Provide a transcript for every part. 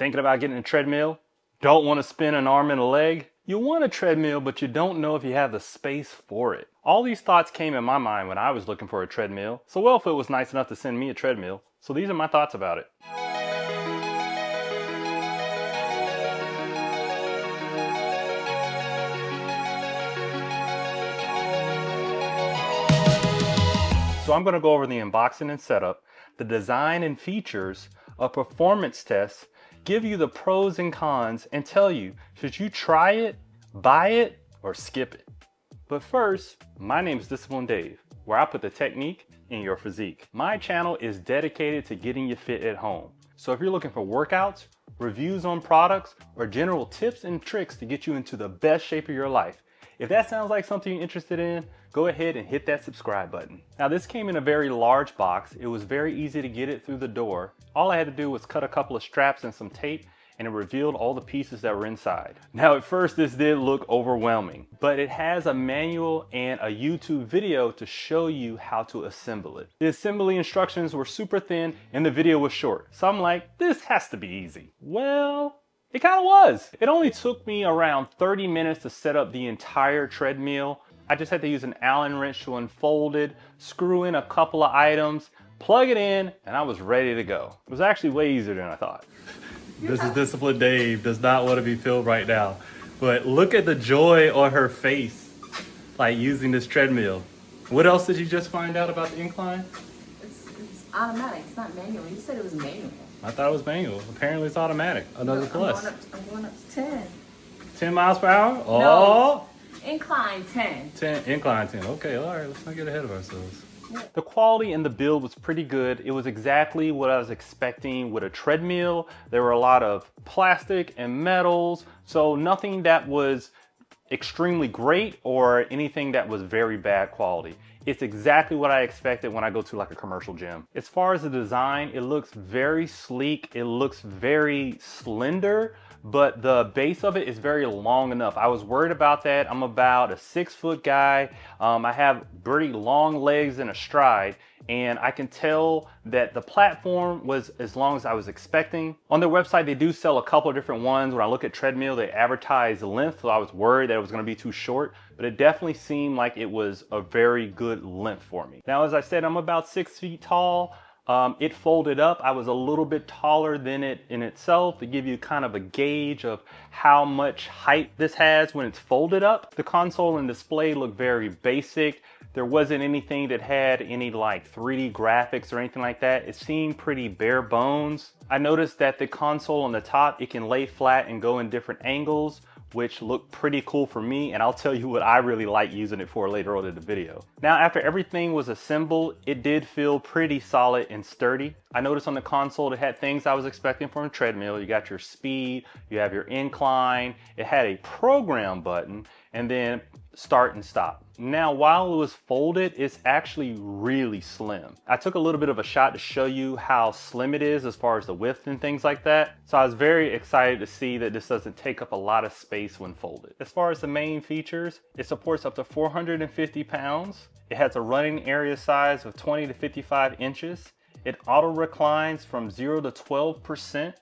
Thinking about getting a treadmill? Don't want to spin an arm and a leg? You want a treadmill, but you don't know if you have the space for it. All these thoughts came in my mind when I was looking for a treadmill, so Wellfit was nice enough to send me a treadmill, so these are my thoughts about it. So I'm going to go over the unboxing and setup, the design and features, a performance test, give you the pros and cons, and tell you, should you try it, buy it, or skip it? But first, my name is Disciplined Dave, where I put the technique in your physique. My channel is dedicated to getting you fit at home. So if you're looking for workouts, reviews on products, or general tips and tricks to get you into the best shape of your life, if that sounds like something you're interested in, go ahead and hit that subscribe button. Now this came in a very large box. It was very easy to get it through the door. All I had to do was cut a couple of straps and some tape, and it revealed all the pieces that were inside. Now at first this did look overwhelming, but it has a manual and a YouTube video to show you how to assemble it. The assembly instructions were super thin and the video was short. So I'm like, this has to be easy. Well, it kind of was. It only took me around 30 minutes to set up the entire treadmill. I just had to use an Allen wrench to unfold it, screw in a couple of items, plug it in, and I was ready to go. It was actually way easier than I thought. This is Disciplined Dave, does not want to be filmed right now. But look at the joy on her face, like using this treadmill. What else did you just find out about the incline? It's automatic, it's not manual. You said it was manual. I thought it was manual. Apparently it's automatic. Another plus. I'm going up to 10. 10 miles per hour? Oh. No. Incline 10. 10, incline 10. Okay, all right, let's not get ahead of ourselves. Yeah. The quality in the build was pretty good. It was exactly what I was expecting with a treadmill. There were a lot of plastic and metals, so nothing that was extremely great or anything that was very bad quality. It's exactly what I expected when I go to like a commercial gym. As far as the design, it looks very sleek. It looks very slender, but the base of it is very long enough. I was worried about that. I'm about a 6-foot guy. I have pretty long legs and a stride, and I can tell that the platform was as long as I was expecting. On their website, they do sell a couple of different ones. When I look at Treadmill, they advertise length, so I was worried that it was gonna be too short, but it definitely seemed like it was a very good length for me. Now, as I said, I'm about 6 feet tall. It folded up. I was a little bit taller than it in itself to give you kind of a gauge of how much height this has when it's folded up. The console and display look very basic. There wasn't anything that had any like 3D graphics or anything like that. It seemed pretty bare bones. I noticed that the console on the top, it can lay flat and go in different angles, which looked pretty cool for me, and I'll tell you what I really like using it for later on in the video. Now, after everything was assembled, it did feel pretty solid and sturdy. I noticed on the console it had things I was expecting from a treadmill. You got your speed, you have your incline, it had a program button, and then start and stop. Now, while it was folded, it's actually really slim. I took a little bit of a shot to show you how slim it is as far as the width and things like that. So I was very excited to see that this doesn't take up a lot of space when folded. As far as the main features, it supports up to 450 pounds. It has a running area size of 20 to 55 inches. It auto reclines from 0 to 12%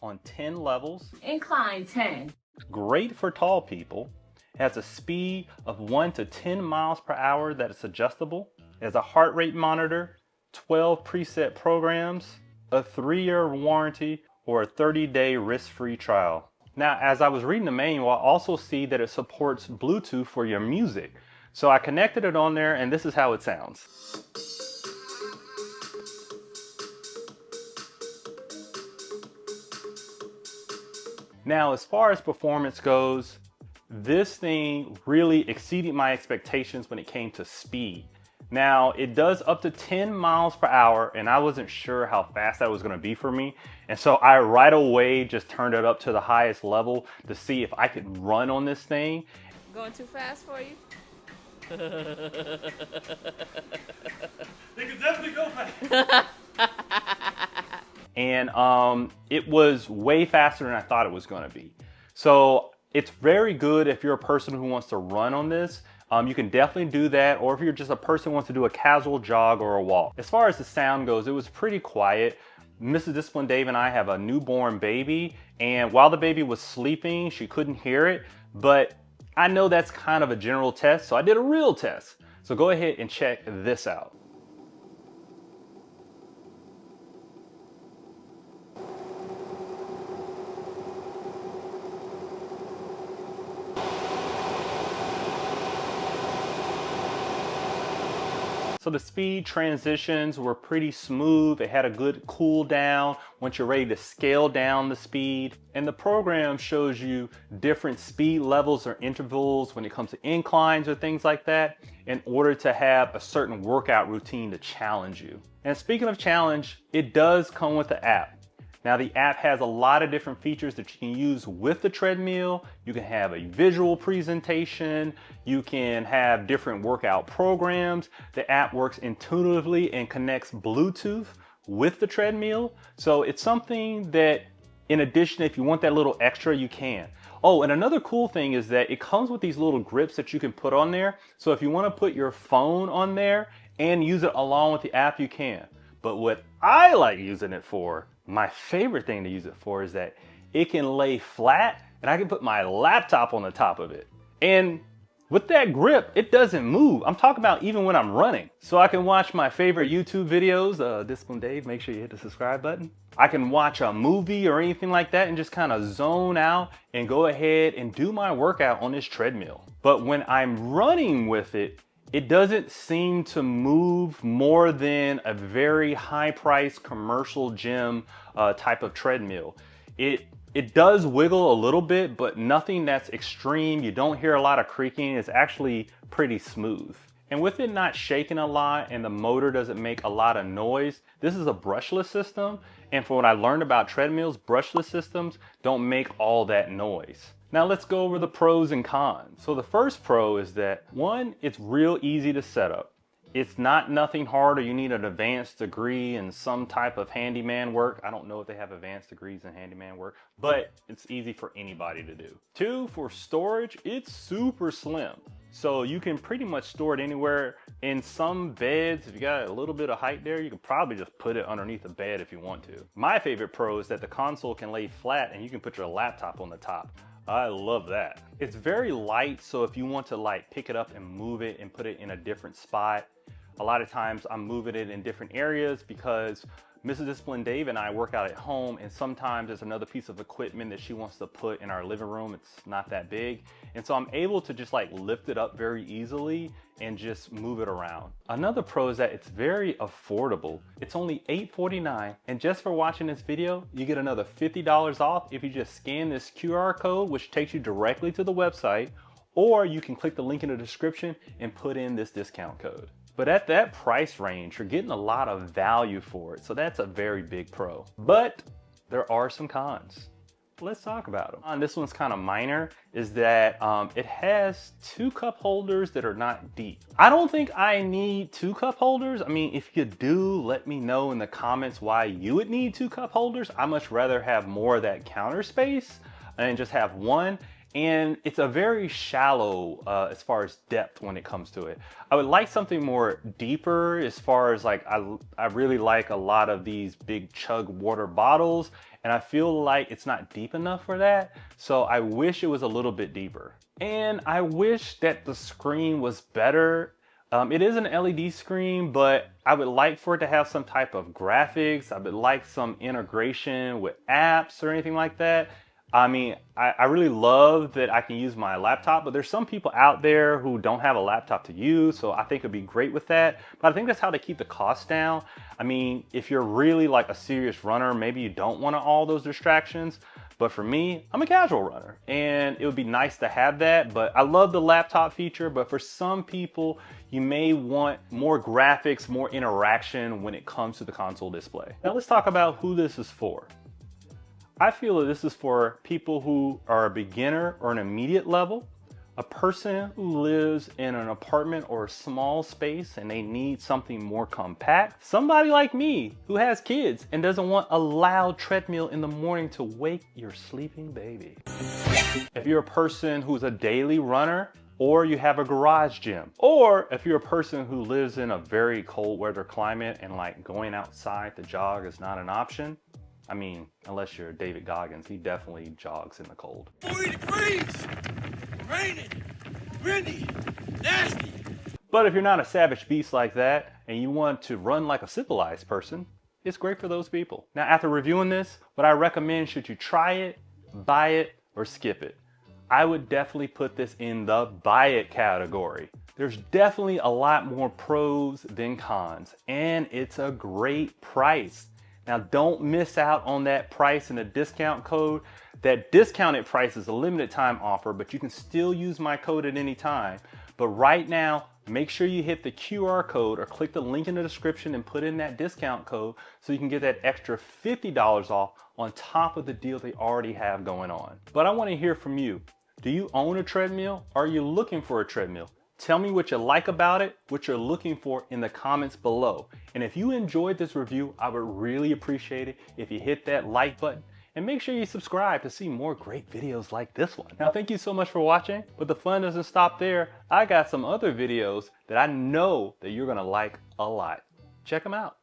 on 10 levels. Incline 10. Great for tall people. It has a speed of 1 to 10 miles per hour that is adjustable. It has a heart rate monitor, 12 preset programs, a 3-year warranty, or a 30-day risk-free trial. Now, as I was reading the manual, I also see that it supports Bluetooth for your music. So I connected it on there, and this is how it sounds. Now, as far as performance goes, this thing really exceeded my expectations when it came to speed. Now, it does up to 10 miles per hour, and I wasn't sure how fast that was gonna be for me. And so I right away just turned it up to the highest level to see if I could run on this thing. Going too fast for you? They could definitely go fast. And it was way faster than I thought it was going to be. So it's very good if you're a person who wants to run on this. You can definitely do that, or if you're just a person who wants to do a casual jog or a walk. As far as the sound goes, it was pretty quiet. Mrs. Discipline Dave and I have a newborn baby, and while the baby was sleeping, she couldn't hear it, but I know that's kind of a general test, so I did a real test. So go ahead and check this out. So the speed transitions were pretty smooth. It had a good cool down once you're ready to scale down the speed. And the program shows you different speed levels or intervals when it comes to inclines or things like that in order to have a certain workout routine to challenge you. And speaking of challenge, it does come with the app. Now the app has a lot of different features that you can use with the treadmill. You can have a visual presentation. You can have different workout programs. The app works intuitively and connects Bluetooth with the treadmill. So it's something that, in addition, if you want that little extra, you can. Oh, and another cool thing is that it comes with these little grips that you can put on there. So if you want to put your phone on there and use it along with the app, you can. But what I like using it for, my favorite thing to use it for, is that it can lay flat and I can put my laptop on the top of it. And with that grip, it doesn't move. I'm talking about even when I'm running. So I can watch my favorite YouTube videos, Discipline Dave, make sure you hit the subscribe button. I can watch a movie or anything like that and just kind of zone out and go ahead and do my workout on this treadmill. But when I'm running with it, it doesn't seem to move more than a very high-priced commercial gym type of treadmill. It does wiggle a little bit, but nothing that's extreme. You don't hear a lot of creaking. It's actually pretty smooth. And with it not shaking a lot and the motor doesn't make a lot of noise, this is a brushless system. And from what I learned about treadmills, brushless systems don't make all that noise. Now let's go over the pros and cons. So the first pro is that, one, it's real easy to set up. It's not nothing hard or you need an advanced degree in some type of handyman work. I don't know if they have advanced degrees in handyman work, but it's easy for anybody to do. Two, for storage, it's super slim. So you can pretty much store it anywhere. In some beds, if you got a little bit of height there, you can probably just put it underneath the bed if you want to. My favorite pro is that the console can lay flat and you can put your laptop on the top. I love that. It's very light, so if you want to like pick it up and move it and put it in a different spot, a lot of times I'm moving it in different areas because Mrs. Discipline Dave and I work out at home, and sometimes there's another piece of equipment that she wants to put in our living room. It's not that big. And so I'm able to just like lift it up very easily and just move it around. Another pro is that it's very affordable. It's only $8.49. And just for watching this video, you get another $50 off if you just scan this QR code, which takes you directly to the website, or you can click the link in the description and put in this discount code. But at that price range, you're getting a lot of value for it. So that's a very big pro. But there are some cons. Let's talk about them. This one's kind of minor, is that it has 2 cup holders that are not deep. I don't think I need 2 cup holders. I mean, if you do, let me know in the comments why you would need 2 cup holders. I much rather have more of that counter space and just have one. And it's a very shallow as far as depth when it comes to it. I would like something more deeper as far as like, I really like a lot of these big chug water bottles, and I feel like it's not deep enough for that. So I wish it was a little bit deeper. And I wish that the screen was better. It is an LED screen, but I would like for it to have some type of graphics. I would like some integration with apps or anything like that. I mean, I really love that I can use my laptop, but there's some people out there who don't have a laptop to use, so I think it'd be great with that. But I think that's how they keep the costs down. I mean, if you're really like a serious runner, maybe you don't want all those distractions. But for me, I'm a casual runner, and it would be nice to have that. But I love the laptop feature, but for some people, you may want more graphics, more interaction when it comes to the console display. Now let's talk about who this is for. I feel that this is for people who are a beginner or an immediate level, a person who lives in an apartment or a small space and they need something more compact, somebody like me who has kids and doesn't want a loud treadmill in the morning to wake your sleeping baby. If you're a person who's a daily runner, or you have a garage gym, or if you're a person who lives in a very cold weather climate and like going outside to jog is not an option. I mean, unless you're David Goggins, he definitely jogs in the cold. 40 degrees, raining, windy, nasty. But if you're not a savage beast like that and you want to run like a civilized person, it's great for those people. Now, after reviewing this, what I recommend, should you try it, buy it, or skip it, I would definitely put this in the buy it category. There's definitely a lot more pros than cons, and it's a great price. Now, don't miss out on that price and the discount code. That discounted price is a limited time offer, but you can still use my code at any time. But right now, make sure you hit the QR code or click the link in the description and put in that discount code so you can get that extra $50 off on top of the deal they already have going on. But I want to hear from you. Do you own a treadmill? Are you looking for a treadmill? Tell me what you like about it, what you're looking for in the comments below. And if you enjoyed this review, I would really appreciate it if you hit that like button and make sure you subscribe to see more great videos like this one. Now, thank you so much for watching, but the fun doesn't stop there. I got some other videos that I know that you're gonna like a lot. Check them out.